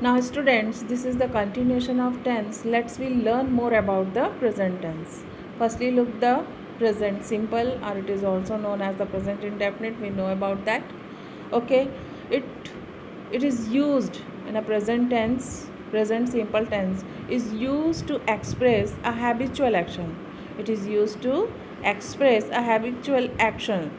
Now students, this is the continuation of tense. Let's we learn more about the present tense. Firstly, look the present simple, or it is also known as the present indefinite. We know about that. Okay, it it is used in a present tense. Present simple tense is used to express a habitual action. It is used to express a habitual action.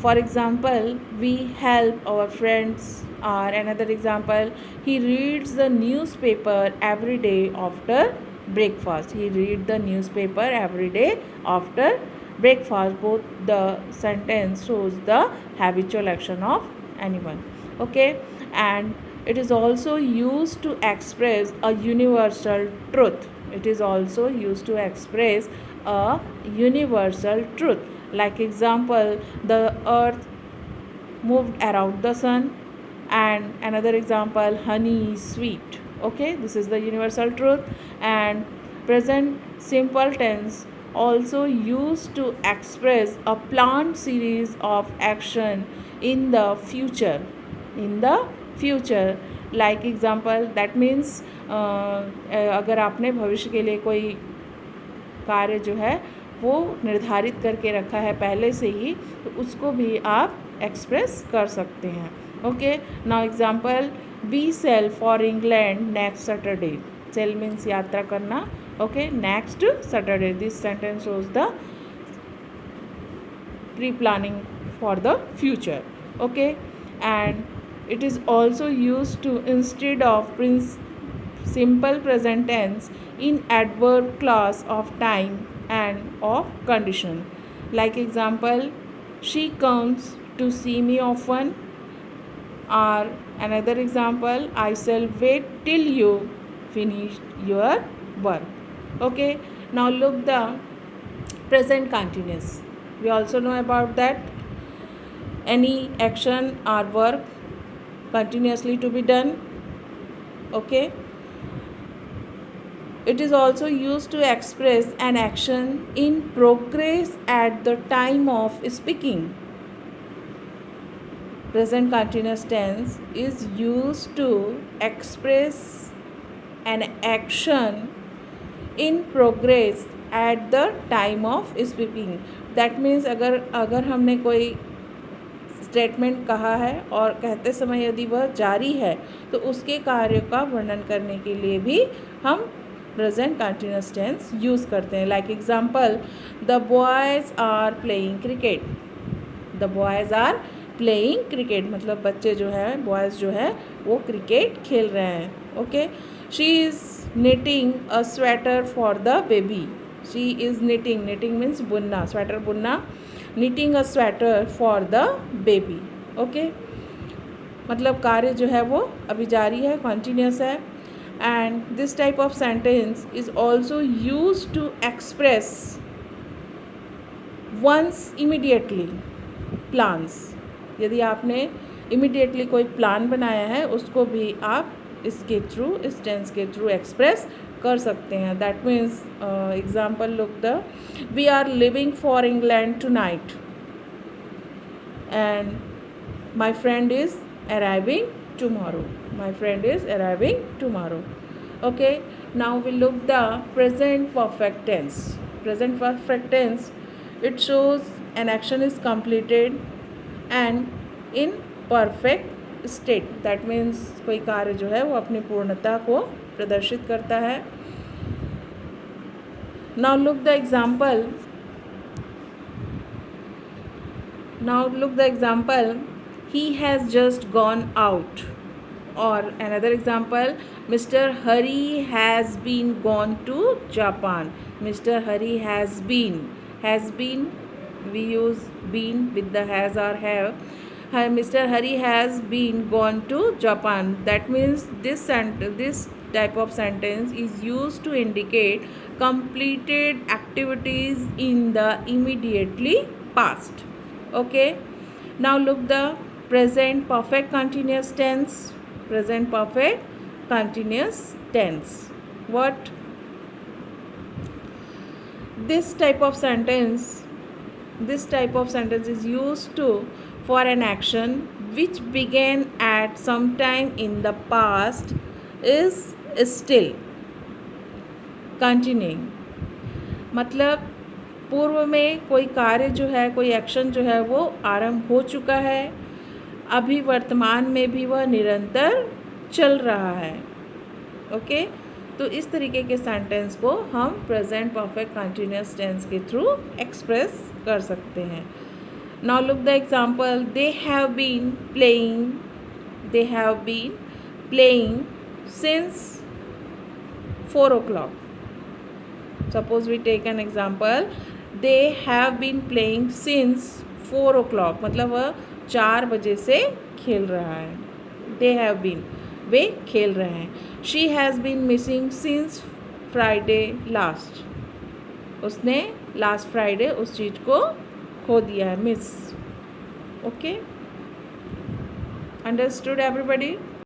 For example, we help our friends, or another example, he reads the newspaper every day after breakfast. He reads the newspaper every day after breakfast. Both the sentence shows the habitual action of anyone. Okay, and it is also used to express a universal truth. It is also used to express a universal truth. Like example, the earth moved around the sun, and another example, honey is sweet. Okay, this is the universal truth. And present simple tense also used to express a planned series of action in the future. In the future, like example, that means अगर आपने भविष्य के लिए कोई कार्य जो है वो निर्धारित करके रखा है पहले से ही, तो उसको भी आप एक्सप्रेस कर सकते हैं. Okay, now example, we sail for England next Saturday. Sail means यात्रा करना. Okay, next Saturday. This sentence shows the pre planning for the future. Okay, and it is also used to instead of simple present tense in adverb clause of time and of condition. Like example, she comes to see me often, or another example, I shall wait till you finish your work. Okay, now look the present continuous. We also know about that any action or work continuously to be done. Okay, it is also used to express an action in progress at the time of speaking. Present continuous tense is used to express an action in progress at the time of speaking. That means अगर हमने कोई statement कहा है और कहते समय यदि वह जारी है, तो उसके कार्य का वर्णन करने के लिए भी हम प्रेजेंट कंटिन्यूअस टेंस यूज़ करते हैं. Like example, the boys are playing cricket. The boys are playing cricket मतलब बच्चे जो है, बॉयज़ जो है वो क्रिकेट खेल रहे हैं. Okay, she is knitting a sweater for the baby. She is knitting, knitting means बुनना, स्वेटर बुनना. knitting a sweater for the baby. Okay, मतलब कार्य जो है वो अभी जारी है, कॉन्टीन्यूस है. And this type of sentence is also use to express once immediately plans. यदि आपने इमीडिएटली कोई प्लान बनाया है, उसको भी आप इसके थ्रू, इस टेंस के थ्रू एक्सप्रेस कर सकते हैं. That means example, look the, we are living for England tonight and my friend is arriving tomorrow. My friend is arriving tomorrow. Okay, now we look the present perfect tense. Present perfect tense, it shows an action is completed and in perfect state. That means कोई कार्य जो है वो अपनी पूर्णता को प्रदर्शित करता है. Now look the example. Now look the example. He has just gone out. Or another example, Mr. Hari has been gone to Japan. Mr. Hari has been. Has been, we use been with the has or have. Mr. Hari has been gone to Japan. That means this type of sentence is used to indicate completed activities in the immediately past. Okay, now look the present perfect continuous tense. Present perfect continuous tense. What? This type of sentence is used to for an action which began at some time in the past is still continuing, मतलब पूर्व में कोई कार्य जो है, कोई action जो है वो आरंभ हो चुका है, अभी वर्तमान में भी वह निरंतर चल रहा है। ओके, तो इस तरीके के सेंटेंस को हम प्रेजेंट परफेक्ट कंटिन्यूअस टेंस के थ्रू एक्सप्रेस कर सकते हैं। Now look the example, they have been playing since 4 o'clock. Suppose we take an example, they have been playing since 4 o'clock, मतलब वह 4 बजे से खेल रहा है। they have been, वे खेल रहे हैं। she has been missing since Friday last, उसने लास्ट फ्राइडे उस चीज़ को खो दिया है, मिस। Okay, understood everybody?